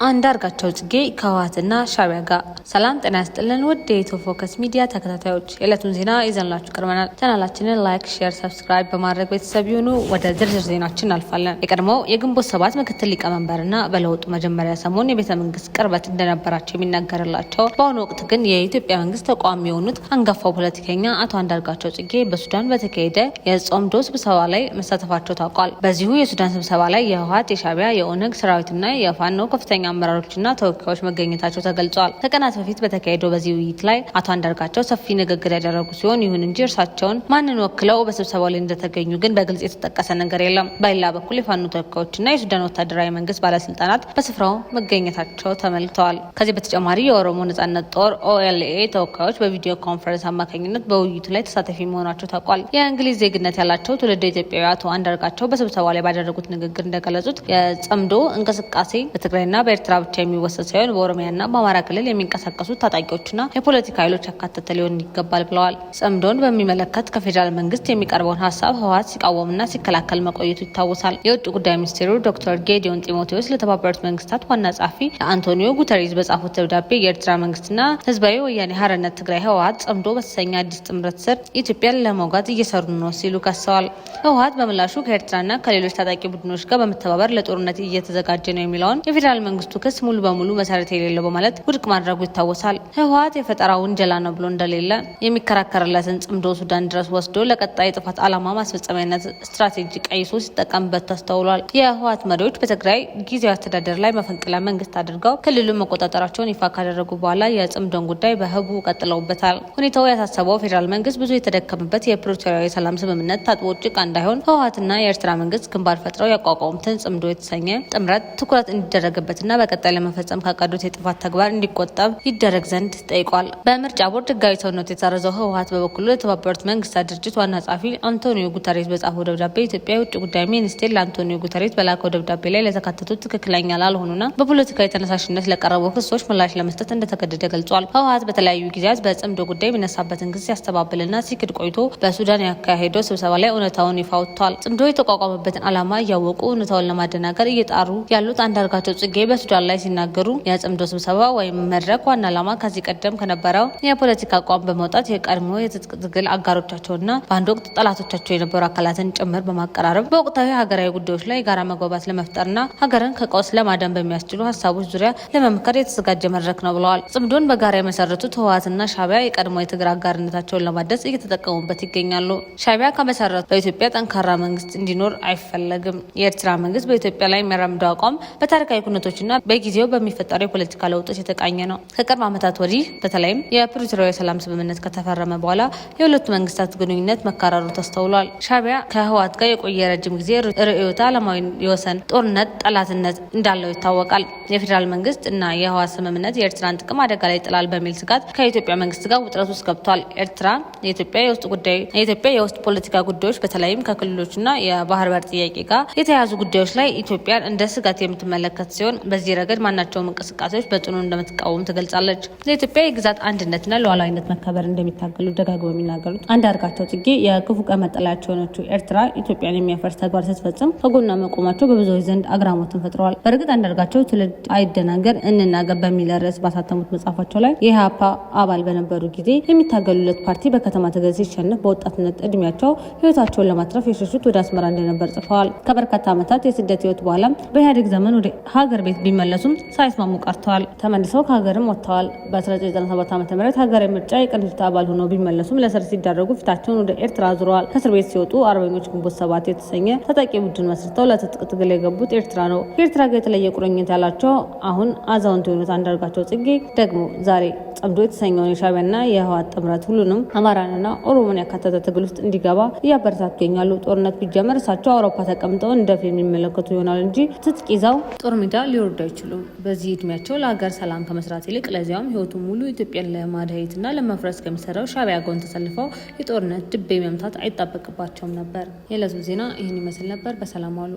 አንዳርጋቸው ጽጌ ከህወሓትና ሻዕቢያ ጋር ሰላም ጤና ይስጥልን። ውድ የኢትዮ ፎከስ ሚዲያ ተከታታዮች የዕለቱን ዜና ይዘንላችሁ ቀርበናል። ቻናላችንን ላይክ፣ ሼር፣ ሰብስክራይብ በማድረግ ቤተሰብ ይሁኑ። ወደ ዝርዝር ዜናችን እናልፋለን። የቀድሞው የግንቦት ሰባት ምክትል ሊቀመንበርና በለውጡ መጀመሪያ ሰሞን የቤተ መንግስት ቅርበት እንደነበራቸው የሚነገርላቸው በአሁኑ ወቅት ግን የኢትዮጵያ መንግስት ተቃዋሚ የሆኑት አንጋፋው ፖለቲከኛ አቶ አንዳርጋቸው ጽጌ በሱዳን በተካሄደ የጾምዶ ስብሰባ ላይ መሳተፋቸው ታውቋል። በዚሁ የሱዳን ስብሰባ ላይ የህወሓት፣ የሻዕቢያ፣ የኦነግ ሰራዊትና የፋኖ ከፍተኛ አመራሮችና ተወካዮች መገኘታቸው ተገልጿል። ከቀናት በፊት በተካሄደው በዚህ ውይይት ላይ አቶ አንዳርጋቸው ሰፊ ንግግር ያደረጉ ሲሆን ይሁን እንጂ እርሳቸውን ማንን ወክለው በስብሰባው ላይ እንደተገኙ ግን በግልጽ የተጠቀሰ ነገር የለም። በሌላ በኩል የፋኖ ተወካዮችና የሱዳን ወታደራዊ መንግስት ባለስልጣናት በስፍራው መገኘታቸው ተመልክተዋል። ከዚህ በተጨማሪ የኦሮሞ ነጻነት ጦር OLA ተወካዮች በቪዲዮ ኮንፈረንስ አማካኝነት በውይይቱ ላይ ተሳታፊ መሆናቸው ታውቋል። የእንግሊዝ ዜግነት ያላቸው ትውልደ ኢትዮጵያዊ አቶ አንዳርጋቸው በስብሰባው ላይ ባደረጉት ንግግር እንደገለጹት የጸምዶ እንቅስቃሴ በትግራይና በኤርትራ ብቻ የሚወሰድ ሳይሆን በኦሮሚያና በአማራ ክልል የሚንቀሳቀሱ ታጣቂዎችና የፖለቲካ ኃይሎች ያካተተ ሊሆን ይገባል ብለዋል። ጸምዶን በሚመለከት ከፌዴራል መንግስት የሚቀርበውን ሀሳብ ህወሓት ሲቃወምና ሲከላከል መቆየቱ ይታወሳል። የውጭ ጉዳይ ሚኒስቴሩ ዶክተር ጌዲዮን ጢሞቴዎስ ለተባበሩት መንግስታት ዋና ጸሐፊ ለአንቶኒዮ ጉተሬዝ በጻፉት ደብዳቤ የኤርትራ መንግስትና ህዝባዊ ወያኔ ሓርነት ትግራይ ህወሓት ጸምዶ በተሰኘ አዲስ ጥምረት ስር ኢትዮጵያን ለመውጋት እየሰሩ ነው ሲሉ ከሰዋል። ህወሓት በምላሹ ከኤርትራና ከሌሎች ታጣቂ ቡድኖች ጋር በመተባበር ለጦርነት እየተዘጋጀ ነው የሚለውን የፌዴራል መንግስቱ ክስ ሙሉ በሙሉ መሰረት የሌለው በማለት ውድቅ ማድረጉ ይታወሳል። ህወሓት የፈጠራ ውንጀላ ነው ብሎ እንደሌለ የሚከራከርለትን ጽምዶ ሱዳን ድረስ ወስዶ ለቀጣይ ጥፋት ዓላማ ማስፈጸሚያነት ስትራቴጂ ቀይሶ ሲጠቀምበት ተስተውሏል። የህወሓት መሪዎች በትግራይ ጊዜያዊ አስተዳደር ላይ መፈንቅለ መንግስት አድርገው ክልሉን መቆጣጠራቸውን ይፋ ካደረጉ በኋላ የጽምዶን ጉዳይ በህቡ ቀጥለውበታል። ሁኔታው ያሳሰበው ፌዴራል መንግስት ብዙ የተደከመበት የፕሪቶሪያ የሰላም ስምምነት ታጥቦ ጭቃ እንዳይሆን ህወሓትና የኤርትራ መንግስት ግንባር ፈጥረው ያቋቋሙትን ጽምዶ የተሰኘ ጥምረት ትኩረት እንዲደረግበትና በቀጣይ ለመፈጸም ካቀዱት የጥፋት ተግባር እንዲቆጠብ ይደረግ ዘንድ ጠይቋል። በምርጫ ቦርድ ህጋዊ ሰውነቱ የተሰረዘው ህወሓት በበኩሉ የተባበሩት መንግስታት ድርጅት ዋና ጸሐፊ አንቶኒዮ ጉተሬዝ በጻፈው ደብዳቤ ኢትዮጵያ የውጭ ጉዳይ ሚኒስቴር ለአንቶኒዮ ጉተሬዝ በላከው ደብዳቤ ላይ ለተካተቱት ትክክለኛ ላልሆኑና በፖለቲካዊ ተነሳሽነት ለቀረቡ ክሶች ምላሽ ለመስጠት እንደተገደደ ገልጿል። ህወሓት በተለያዩ ጊዜያት በጽምዶ ጉዳይ የሚነሳበትን ክስ ሲያስተባብልና ሲክድ ቆይቶ በሱዳን ያካሄደው ስብሰባ ላይ እውነታውን ይፋ ወጥቷል። ጽምዶ የተቋቋመበትን ዓላማ እያወቁ እውነታውን ለማደናገር እየጣሩ ያሉት አንዳርጋቸው ጽጌ በሱዳን ላይ ሲናገሩ የጽምዶ ስብሰባ ወይም መድረክ ዋና ዓላማ ከዚህ ቀደም ከነበረው የፖለቲካ አቋም በመውጣት የቀድሞ የትጥቅ ትግል አጋሮቻቸውና በአንድ ወቅት ጠላቶቻቸው የነበሩ አካላትን ጭምር በማቀራረብ በወቅታዊ ሀገራዊ ጉዳዮች ላይ የጋራ መግባባት ለመፍጠርና ሀገርን ከቀውስ ለማዳን በሚያስችሉ ሀሳቦች ዙሪያ ለመምከር የተዘጋጀ መድረክ ነው ብለዋል። ጽምዶን በጋራ የመሰረቱት ህወሓትና ሻዕቢያ የቀድሞ የትግል አጋርነታቸውን ለማደስ እየተጠቀሙበት ይገኛሉ። ሻዕቢያ ከመሰረቱ በኢትዮጵያ ጠንካራ መንግስት እንዲኖር አይፈለግም። የኤርትራ መንግስት በኢትዮጵያ ላይ የሚያራምደው አቋም በታሪካዊ ኩነቶችና በጊዜው በሚፈጠሩ የፖለቲካ ለውጦች የተቃኘ ነው። ከቅርብ ዓመታት ወዲህ በተለይም የፕሪቶሪያ የሰላም ስምምነት ከተፈረመ በኋላ የሁለቱ መንግስታት ግንኙነት መካረሩ ተስተውሏል። ሻዕቢያ ከህወሓት ጋር የቆየ ረጅም ጊዜ ርዕዮተ ዓለማዊ የወሰን ጦርነት ጠላትነት እንዳለው ይታወቃል። የፌዴራል መንግስት እና የህወሓት ስምምነት የኤርትራን ጥቅም አደጋ ላይ ጥላል በሚል ስጋት ከኢትዮጵያ መንግስት ጋር ውጥረት ውስጥ ገብቷል። ኤርትራ የኢትዮጵያ የውስጥ ፖለቲካ ጉዳዮች በተለይም ከክልሎችና የባህር በር ጥያቄ ጋር የተያያዙ ጉዳዮች ላይ ኢትዮጵያን እንደ ስጋት የምትመለከት ሲሆን በዚህ ረገድ ማናቸውም እንቅስቃሴዎች በጽኑ እንደምትቃወም ትገልጻለች። ለኢትዮጵያ የግዛት አንድነትና ሉዓላዊነት መከበር እንደሚታገሉ ደጋግመው የሚናገሩት አንዳርጋቸው ጽጌ የክፉ ቀን መጠለያቸው የሆነችው ኤርትራ ኢትዮጵያን የሚያፈርስ ተግባር ስትፈጽም ከጎኗ መቆማቸው በብዙዎች ዘንድ አግራሞትን ፈጥረዋል። በእርግጥ አንዳርጋቸው ትውልድ አይደናገር እንናገር በሚል ርዕስ ባሳተሙት መጽሐፋቸው ላይ የኢህአፓ አባል በነበሩ ጊዜ የሚታገሉለት ፓርቲ በከተማ ትግል ሲሸነፍ በወጣትነት እድሜያቸው ህይወታቸውን ለማትረፍ የሸሹት ወደ አስመራ እንደነበር ጽፈዋል። ከበርካታ ዓመታት የስደት ህይወት በኋላ በኢህአዴግ ዘመን ወደ ሀገር ቤት ቢመለሱም ሳይስማሙ ቀርተዋል። ተመልሰው ከሀገርም ወጥተዋል። በ1997 ዓ.ም ሀገራዊ ምርጫ የቅንጅት አባል ሆነው ቢመለሱም ለእስር ሲዳረጉ ፊታቸውን ወደ ኤርትራ አዙረዋል። ከእስር ቤት ሲወጡ አርበኞች ግንቦት ሰባት የተሰኘ ታጣቂ ቡድን መስርተው ለትጥቅ ትግል የገቡት ኤርትራ ነው። ከኤርትራ ጋር የተለየ ቁርኝት ያላቸው አሁን አዛውንት የሆኑት አንዳርጋቸው ጽጌ ደግሞ ዛሬ ጸምዶ የተሰኘውን የሻዕቢያና የህወሓት ጥምረት ሁሉንም አማራንና ኦሮሞን ያካተተ ትግል ውስጥ እንዲገባ እያበረታቱ ይገኛሉ። ጦርነት ቢጀመር እሳቸው አውሮፓ ተቀምጠው እንደ ፊልም የሚመለከቱ ይሆናል እንጂ ትጥቅ ይዘው ጦር ሜዳ ሊወርዱ አይችሉም። በዚህ እድሜያቸው ለሀገር ሰላም ከመስራት ይልቅ ለዚያም ህይወቱን ሙሉ ኢትዮጵያን ለማድሄትና ለመፍረስ ከሚሰራው ሻዕቢያ ጎን ተሰልፈው የጦርነት ድቤ መምታት አይጠበቅባቸውም ነበር። የዕለቱ ዜና ይህን ይመስል ነበር። በሰላም ዋሉ።